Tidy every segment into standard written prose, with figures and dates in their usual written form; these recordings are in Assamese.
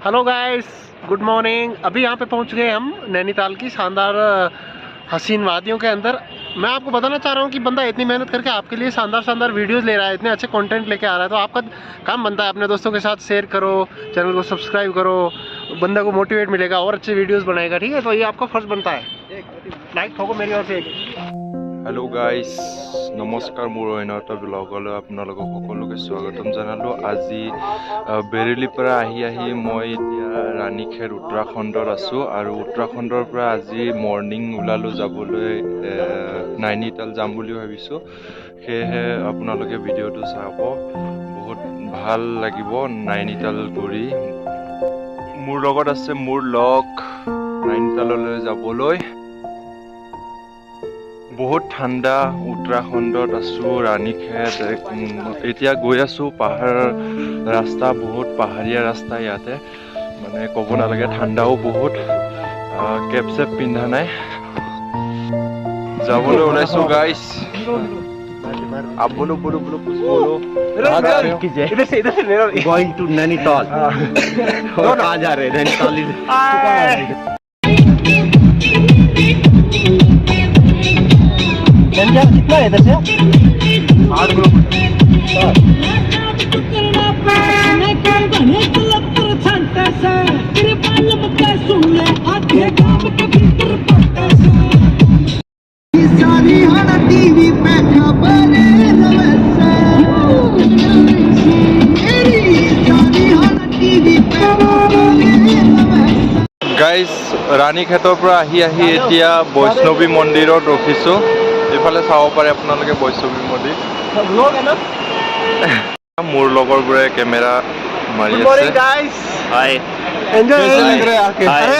Hello guys, good morning. अभी यहाँ पे पहुँच गए हम नैनीताल की शानदार हसीन वादियों के अंदर। मैं आपको बताना चाह रहा हूँ कि बंदा इतनी मेहनत करके आपके लिए शानदार शानदार वीडियोस ले रहा है, इतने अच्छे कंटेंट लेके आ रहा है, तो आपका काम बनता है अपने दोस्तों के साथ शेयर करो, चैनल को सब्सक्राइब करो, बंदा को मोटिवेट मिलेगा और अच्छे वीडियोस बनाएगा। ठीक है, तो ये आपका फर्ज बनता है। लाइक ठोको मेरी ओर से। हेलो गाइस, नमस्कार। मोर अন্য এটা ব্লগলৈ আপোনালোকক সকলোকে স্বাগতম জনালোঁ। আজি বেৰেলীৰ পৰা আহি মই এতিয়া ৰাণীখেত উত্তৰাখণ্ডত আছোঁ আৰু উত্তৰাখণ্ডৰ পৰা আজি মৰ্নিং ওলালোঁ যাবলৈ নাইনিতাল যাম বুলি ভাবিছোঁ। সেয়েহে আপোনালোকে ভিডিঅ'টো চাব, বহুত ভাল লাগিব নাইনিতাল ঘূৰি। মোৰ লগত আছে মোৰ লগ নাইনিতাললৈ যাবলৈ। बहुत ঠাণ্ডা উত্তৰাখণ্ডত আছোঁ ৰাণীখেত। এতিয়া গৈ আছোঁ পাহাৰ ৰাস্তা, বহুত পাহাৰীয়া ৰাস্তা ইয়াতে, মানে ক'ব নালাগে, ঠাণ্ডাও বহুত। কেপ চেপ পিন্ধা নাই, যাবলৈ ওলাইছোঁ গাইছ। आप बोलो बोलो बोलो कुछ बोलो। Going to Nainital. कहाँ जा रहे हैं? नैनीताल। कितना है इधर से? 8 किलोमीटर। গাইজ, ৰাণীখেতৰ পৰা আহি এতিয়া বৈষ্ণৱী মন্দিৰত ৰখিছোঁ। এইফালে চাব পাৰে আপোনালোকে বৈষ্ণৱী মন্দিৰ। মোৰ লগৰবোৰে কেমেৰা মাৰি আছে।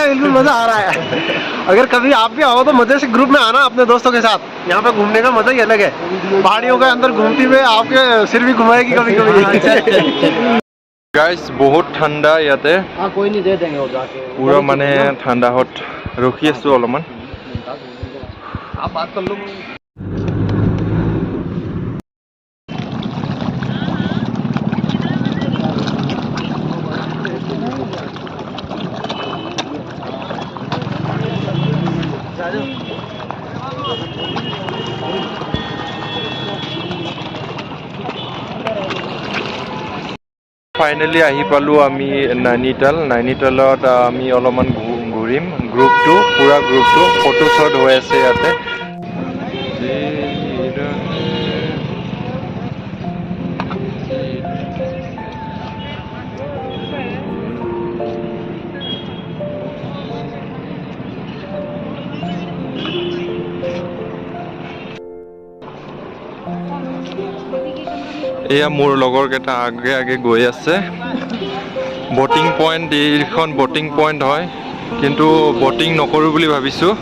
बिल्कुल मजा आ रहा है। अगर कभी आप भी आओ तो मजे से ग्रुप में आना अपने दोस्तों के साथ। यहाँ पे घूमने का मजा ही अलग है। पहाड़ियों के अंदर घूमती हुए आपके सिर भी घुमाएगी कभी कभी। गाइस, बहुत ঠাণ্ডা ইয়াতে, कोई नहीं, दे देंगे পুৰা মানে ঠাণ্ডাত ৰখি আছোঁ অলপমান। आप बात कर लो। ফাইনেলি আহি পালোঁ আমি নাইনিতাল। নাইনিতালত আমি অলপমান ঘূৰিম। গ্ৰুপটো, পুৰা গ্ৰুপটো ফটো শ্বট হৈ আছে ইয়াতে। এয়া মোৰ লগৰ কেইটা আগে আগে গৈ আছে। বটিং পইণ্ট, এইখন বটিং পইণ্ট হয়, কিন্তু বটিং নকৰোঁ বুলি ভাবিছোঁ।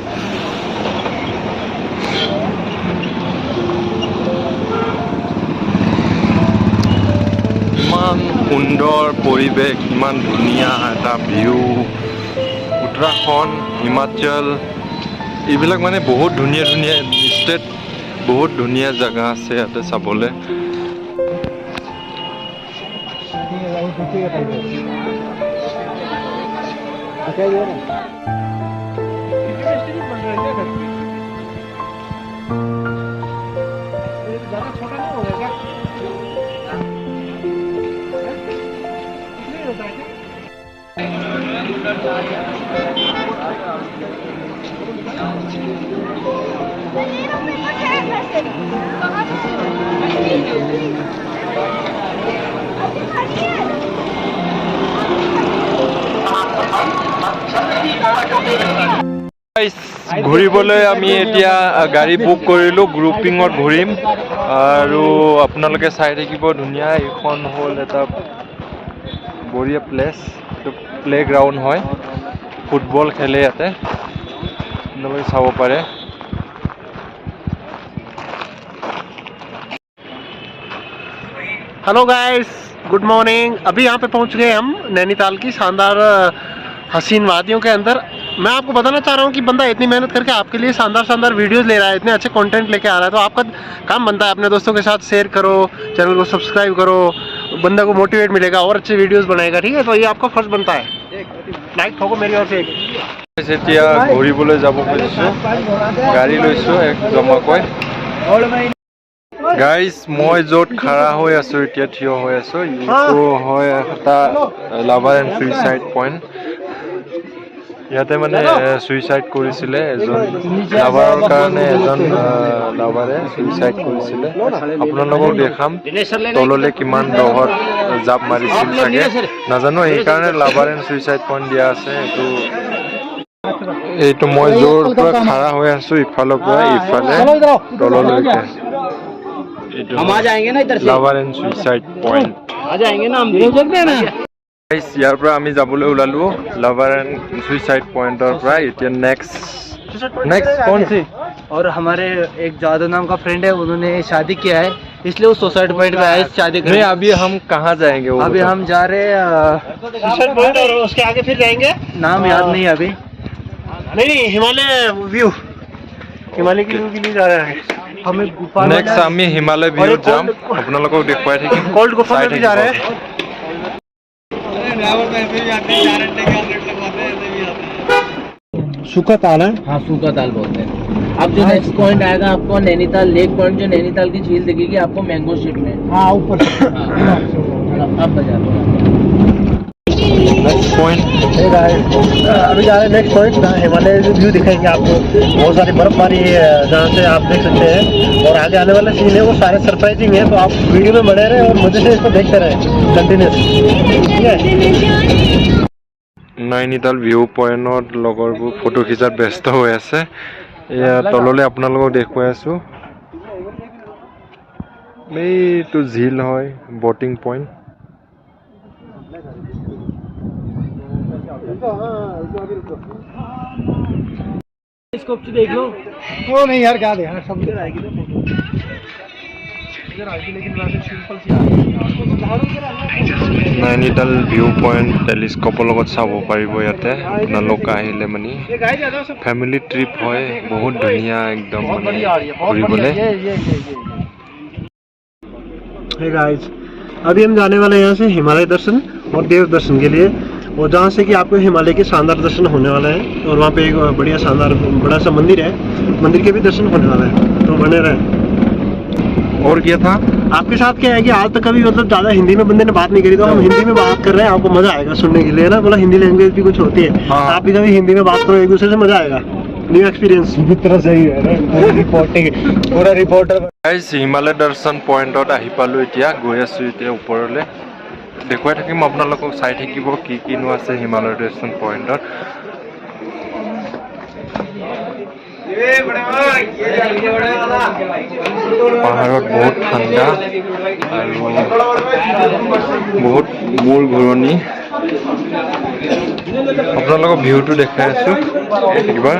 ইমান সুন্দৰ পৰিৱেশ, ইমান ধুনীয়া এটা ভিউ। উত্তৰাখণ্ড, হিমাচল, এইবিলাক মানে বহুত ধুনীয়া ধুনীয়া ষ্টেট, বহুত ধুনীয়া জেগা আছে ইয়াতে চাবলৈ। ঘূৰিবলৈ আমি এতিয়া গাড়ী বুক কৰিলোঁ, গ্ৰুপিঙত ঘূৰিম আৰু আপোনালোকে চাই থাকিব। ধুনীয়া, এইখন হ'ল এটা বঢ়িয়া প্লেচ, এইটো প্লে গ্ৰাউণ্ড হয়, ফুটবল খেলে ইয়াতে, আপোনালোকে চাব পাৰে। Hello guys, good morning. अभी यहाँ पे पहुँच गए हम नैनीताल की शानदार हसीन वादियों के अंदर। मैं आपको बताना चाह रहा हूँ कि बंदा इतनी मेहनत करके आपके लिए शानदार शानदार वीडियोस ले रहा है, इतने अच्छे कंटेंट लेके आ रहा है, तो आपका काम बनता है अपने दोस्तों के साथ शेयर करो, चैनल को सब्सक्राइब करो, बंदा को मोटिवेट मिलेगा और अच्छे वीडियोस बनाएगा। ठीक है, तो ये आपका फर्ज बनता है। लाइक ठोको मेरी ओर से एक। এতিয়া ঘূৰিবলৈ যাব খুজিছোঁ, গাড়ী লৈছোঁ এক জমাকৈ। গাইজ মই য'ত খাৰা হৈ আছোঁ এতিয়া থিয় হৈ আছোঁ, এইটো হয় এটা লাভাৰ এণ্ড চুইচাইড পইণ্ট। ইয়াতে মানে চুইচাইড কৰিছিলে এজন লাভাৰৰ কাৰণে, এজন লাভাৰে চুইচাইড কৰিছিলে। আপোনালোকক দেখাম তললৈ কিমান দহত জাপ মাৰিছিল চাগে নাজানো, সেইকাৰণে লাভাৰ এণ্ড চুইচাইড পইণ্ট দিয়া আছে। এইটো মই য'ৰ পৰা খাৰা হৈ আছোঁ ইফালৰ পৰা ইফালে তললৈকে, এইটো লাভাৰ এণ্ড চুইচাইড পইণ্ট। ইয়াৰ পৰা আমি যাবলৈ ওলালোঁ লাভাৰ এণ্ড চুইচাইড পইণ্টৰ পৰা। এতিয়া নেক্সট कौन सी? और हमारे एक जादू नाम का फ्रेंड है, उन्होंने शादी किया है, इसलिए उस सुसाइड पॉइंट पे आए शादी करने। नहीं, अभी हम कहाँ जाएंगे? अभी हम जा रहे हैं सुसाइड पॉइंट और उसके आगे फिर जाएंगे। नाम याद नहीं है अभी। नहीं हिमालय व्यू, हिमालय की व्यू के लिए जा रहे हैं। हमें गुफा नेक्स्ट আমি হিমালয় ভিউ যাম, আপোনালোকক দেখুৱাই থাকিম। कोल्ड गुफा में भी जा रहे हैं। सूखा ताल है। हाँ सूखा ताल बोलते हैं। अब जो नेक्स्ट पॉइंट आएगा आपको नैनीताल लेक पॉइंट, जो नैनीताल की झील दिखेगी आपको मैंगो शिप में। हाँ ऊपर अब बजा दो। नेक्स्ट पॉइंट अभी जा रहे हैं नेक्स्ट पॉइंट, हिमालय व्यू दिखाएंगे आपको। बहुत सारी बर्फबारी है जहाँ से आप देख सकते हैं, और आगे आने वाले सीन है वो सारे सरप्राइजिंग है, तो आप वीडियो में बने रहे और मजे से इसको देखते रहे कंटिन्यूस, ठीक है। নৈনিতাল ভিউ পইণ্টত লগৰবোৰ ফটো খিচাত ব্যস্ত হৈ আছে। এয়া তললৈ আপোনালোকক দেখুৱাই আছোঁ, এইটো ঝিল হয়, বটিং পইণ্ট। देख लो। वो नहीं यार क्या देखा, सब इधर आएगी ना फोटो, इधर आएगी, लेकिन वहाँ से सिंपल सी নৈনিতাল ভিউ পইণ্ট টেলিস্কোপৰ লগত চাব পাৰিব ইয়াতে আপোনালোক আহিলে মানে। ফেমিলি ট্ৰিপ হয়, বহুত ধুনীয়া একদম মানে ঘূৰিবলৈ। हे गाइस, अभी हम जाने वाले हैं यहाँ से हिमालय दर्शन और देव दर्शन के लिए, और जहाँ से कि आपको हिमालय के शानदार दर्शन होने वाला है, और वहाँ पे एक बढ़िया शानदार बड़ा सा मंदिर है, मंदिर के भी दर्शन होने वाला है, तो बने रहे। और क्या था आपके साथ क्या है कि आज तक कभी मतलब ज़्यादा हिंदी में बंदे ने बात नहीं करी, तो हम हिंदी में बात कर रहे हैं, आपको मजा आएगा सुनने के लिए ना। बोला हिंदी लैंग्वेज भी कुछ होती है, आप भी कभी हिंदी में बात करो एक दूसरे से, मजा आएगा, न्यू एक्सपीरियंस तरह सही है रिपोर्टिंग पूरा रिपोर्टर। গাইজ হিমালয় দৰ্শন পইণ্টত আহি পালোঁ, এতিয়া গৈ আছোঁ এতিয়া ওপৰলৈ, দেখুৱাই থাকিম আপোনালোকক, চাই থাকিব কি কিনো আছে হিমালয় দৰ্শন পইণ্টত। পাহাৰত বহুত ঠাণ্ডা আৰু বহুত মূৰ ঘূৰণি। আপোনালোকক ভিউটো দেখাই আছোঁ এইবাৰ।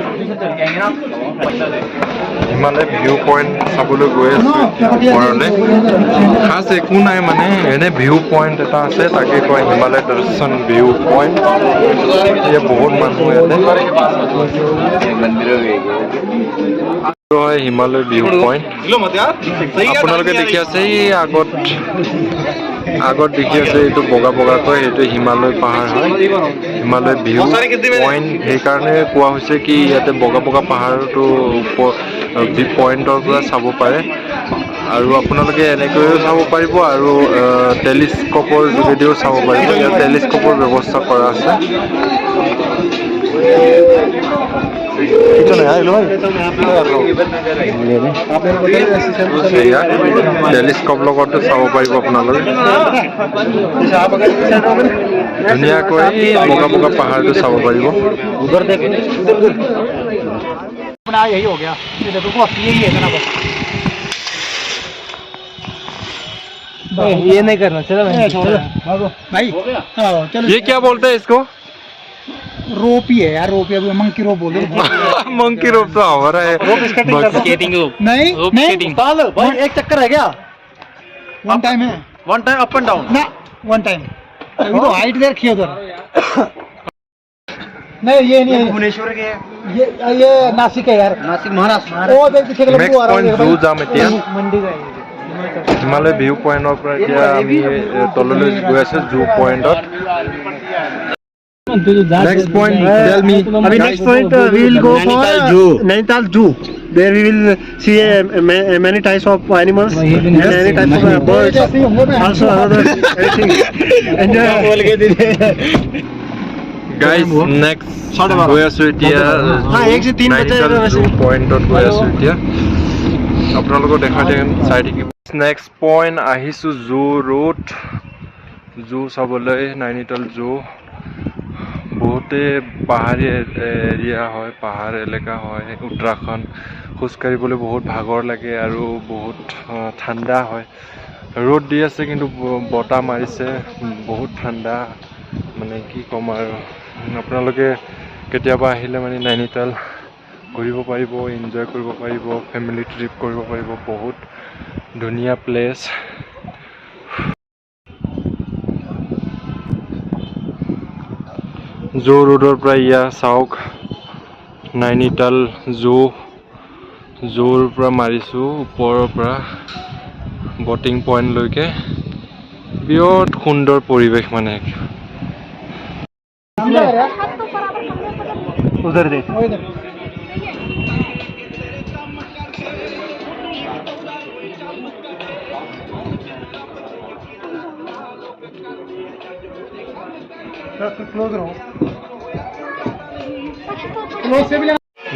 হিমালয় ভিউ পইণ্ট চাবলৈ গৈ আছোঁ ওপৰলৈ। খাছ একো নাই মানে, এনে ভিউ পইণ্ট এটা আছে, তাকে কয় হিমালয় দৰ্শন ভিউ পইণ্ট। এতিয়া বহুত মানুহ ইয়াতে। হয় হিমালয় ভিউ পইণ্ট, আপোনালোকে দেখি আছে এই আগত দেখি আছে, এইটো বগা বগাকৈ, সেইটো হিমালয় পাহাৰ হয়, হিমালয় ভিউ পইণ্ট। সেইকাৰণে কোৱা হৈছে কি ইয়াতে বগা বগা পাহাৰটো পইণ্টৰ পৰা চাব পাৰে, আৰু আপোনালোকে এনেকৈও চাব পাৰিব, আৰু টেলিস্কোপৰ যোগেদিও চাব পাৰিব। ইয়াত টেলিস্কোপৰ ব্যৱস্থা কৰা আছে। টেলিস্কোপ লগতো চাব পাৰিব আপোনালোকে, ধুনীয়াকৈ বগা বগা পাহাৰটো চাব পাৰিব। यही हो गया, यही है ना बस। ये नहीं करना, चलो भाई चलो। ये क्या बोलते हैं इसको? रोप ही है यार, रोप ही, अभी मंकी रोप बोल रहे। मंकी रोप तो हमारा है, स्केटिंग नहीं नहीं भाई, एक चक्कर है क्या? वन टाइम है, one time up and down ना वन टाइम। अभी तो हाइट दे रखी है उधर। नहीं ये नहीं है, भुवनेश्वर के ये नासिक है यार, नासिक महाराष्ट्र। ओ देख पीछे के नेक्स्ट पॉइंट जू जाम এতিয়া। मंडी का হিমালয় ভিউ পইণ্টৰ পৰা এতিয়া আমি তললৈ গৈ আছোঁ জু পইণ্টত। Next point, tell me. अभी next point we will go for Nainital Zoo. There we will see many types of animals and many types of birds. Also other everything. Enjoy. Guys, next গৈ আছো এতিয়া एक से तीन बजे জু পইণ্টত গৈ আছো এতিয়া আপোনালোকক দেখাই থাকিম চাই থাকিব নেক্সট পইণ্ট আহিছো জু ৰোড জু চাবলৈ নাইনিতাল জু বহুতে পাহাৰী এৰিয়া হয় পাহাৰ এলেকা হয় উত্তৰাখণ্ড খোজকাঢ়িবলৈ বহুত ভাগৰ লাগে আৰু বহুত ঠাণ্ডা হয় ৰ'দ দি আছে কিন্তু বতাহ মাৰিছে বহুত ঠাণ্ডা মানে কি ক'ম আৰু আপোনালোকে কেতিয়াবা আহিলে মানে নাইনিতাল ঘূৰিব পাৰিব এনজয় কৰিব পাৰিব ফেমিলি ট্ৰিপ কৰিব পাৰিব বহুত ধুনীয়া প্লেচ জু ৰোডৰ পৰা ইয়া চাওক নাইনিতাল জুৰ পৰা মাৰিছোঁ ওপৰৰ পৰা বটিং পইণ্টলৈকে বিৰাট সুন্দৰ পৰিৱেশ মানে उधर देख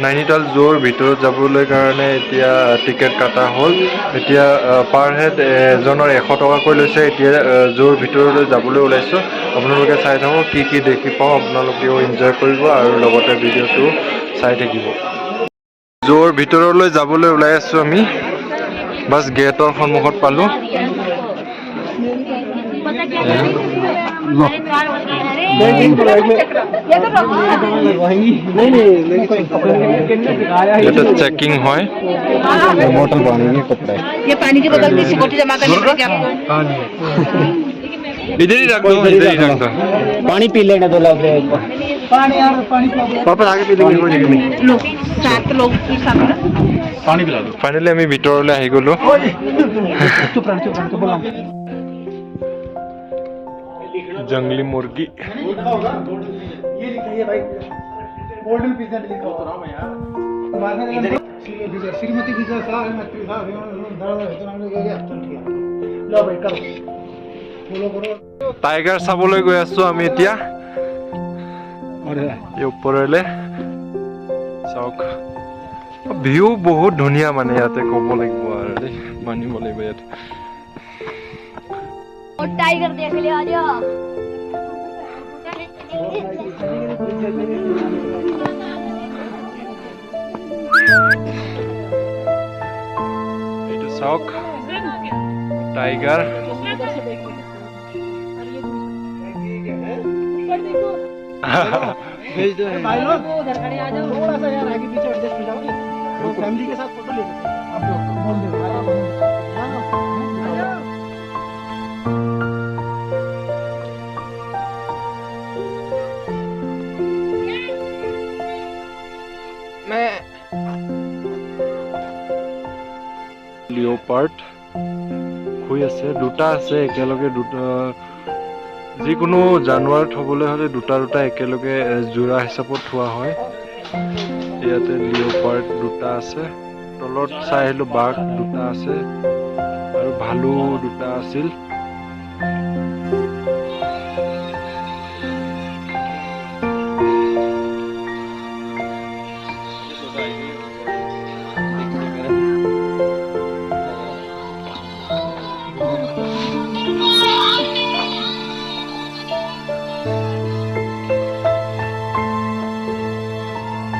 নাইনিতাল জুৰ ভিতৰত যাবলৈ কাৰণে এতিয়া টিকেট কাটা হ'ল এতিয়া পাৰ হেড এজনৰ 100 টকাকৈ লৈছে এতিয়া জুৰ ভিতৰলৈ যাবলৈ ওলাইছোঁ আপোনালোকে চাই থাকক কি দেখি পাওঁ আপোনালোকেও এনজয় কৰিব আৰু লগতে ভিডিঅ'টো চাই থাকিব জুৰ ভিতৰলৈ যাবলৈ ওলাই আছোঁ আমি বাছ গেটৰ সন্মুখত পালোঁ এটা চেকিং হয় बोतल पानी की कपड़ा ये पानी की बोतल में सिक्योरिटी जमा करनी पड़ेगी आपको इधर ही रख दो पानी पी लेना 2 लाख वापस आगे पी लेंगे कोई दिक्कत नहीं लोग 7 लोग की साथ पानी पिला दो ফাইনেলি আমি ভিতৰলৈ আহি গ'লোঁ चुप रह बोला जंगली मुर्गी ये लिखा है भाई गोल्डन पिज़्ज़ा लिखा हुआ है यार श्रीमती पिज़्ज़ा साहब लो भाई करो बोलो करो টাইগাৰ চাবলৈ গৈ আছো আমি এতিয়া এই ওপৰলৈ চাওক ভিউ বহুত ধুনীয়া মানে ইয়াতে ক'ব লাগিব আৰু দেই মানিব লাগিব ইয়াতে और टाइगर देख ले आ जा এইটো চাওক টাইগাৰ भेज दो भाई लोग उधर खड़े आ जाओ थोड़ा सा यार आगे पीछे एडजस्ट हो जाओगे वो फैमिली के साथ फोटो ले सकते हैं आप लोग बोल दो লিওপাৰ্ড শুই আছে দুটা আছে একেলগে দুটা যিকোনো জানুৱাৰ থবলৈ হ'লে দুটা একেলগে জোৰা হিচাপত থোৱা হয় ইয়াতে লিওপাৰ্ড দুটা আছে তলত চাই আহিলোঁ বাঘ দুটা আছে আৰু ভালু দুটা আছিল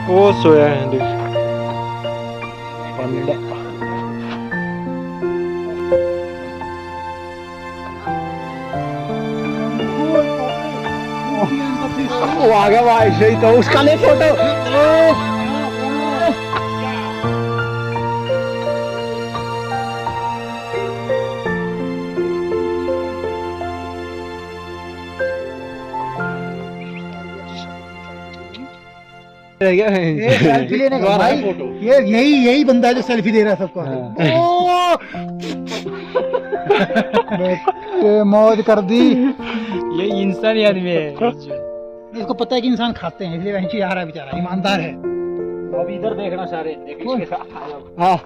वो सोया है देख पांडा वो आ गया भाई सही तो उसका ले फोटो सेल्फी लेने का भाई ये यही बंदा है जो सेल्फी दे रहा है सबको मौज कर दी ये इंसानी आदमी है इसको पता है कि इंसान खाते हैं, इसलिए वहीं से आ रहा है बेचारा, ईमानदार है। अब इधर देखना सारे, देखिए इसके साथ हाँ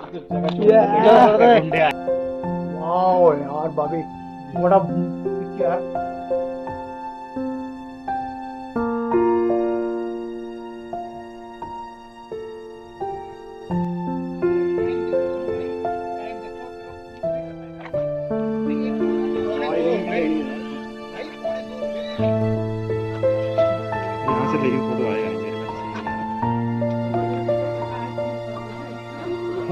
वाह यार बाबी बड़ा यार। यहाँ से लेकिन फोटो आएगा नहीं मेरे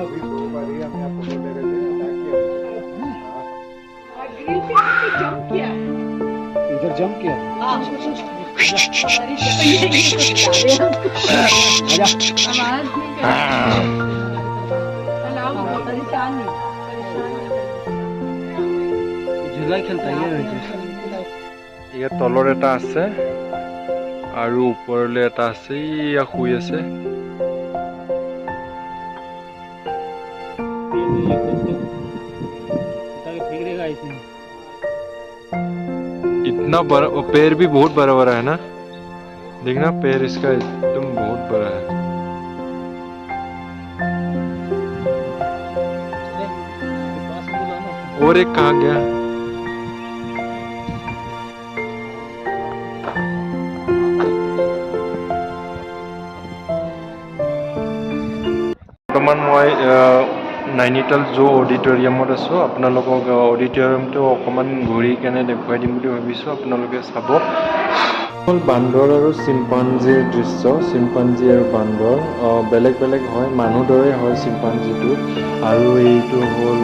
अभी 2 बार ही हमने आपको बोले रहे थे इधर जंप किया। झूला खेलता है ইয়াত তলৰ এটা আছে আৰু ওপৰলৈ এটা আছে, ইয়া শুই আছে। इतना बड़ा, और पैर भी बहुत बड़ा बड़ा है ना, देखना पैर इसका एकदम बहुत बड़ा है। और एक कहाँ गया? বৰ্তমান মই নাইনিতাল জু অডিটৰিয়ামত আছোঁ। আপোনালোকক অডিটৰিয়ামটো অকণমান ঘূৰি কেনে দেখুৱাই দিম বুলি ভাবিছোঁ, আপোনালোকে চাব। হ'ল বান্দৰ আৰু চিম্পাঞ্জীৰ দৃশ্য। চিম্পাঞ্জী আৰু বান্দৰ বেলেগ বেলেগ হয়, মানুহ দৰে হয় চিম্পাঞ্জীটো, আৰু এইটো হ'ল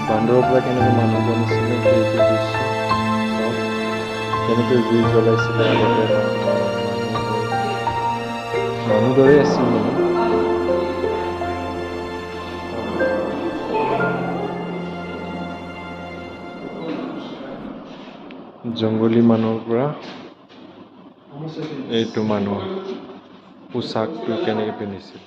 বান্দৰৰ পৰা কেনেকৈ মানুহ বনিছিলে সেইটো দৃশ্য। কেনেকৈ জুই জ্বলাইছিলে আগতে, মানুহ দৰে আছিল মানে। জংগলী মানুহৰ পৰা এইটো মানুহ পোচাকটো কেনেকৈ পিন্ধিছিল।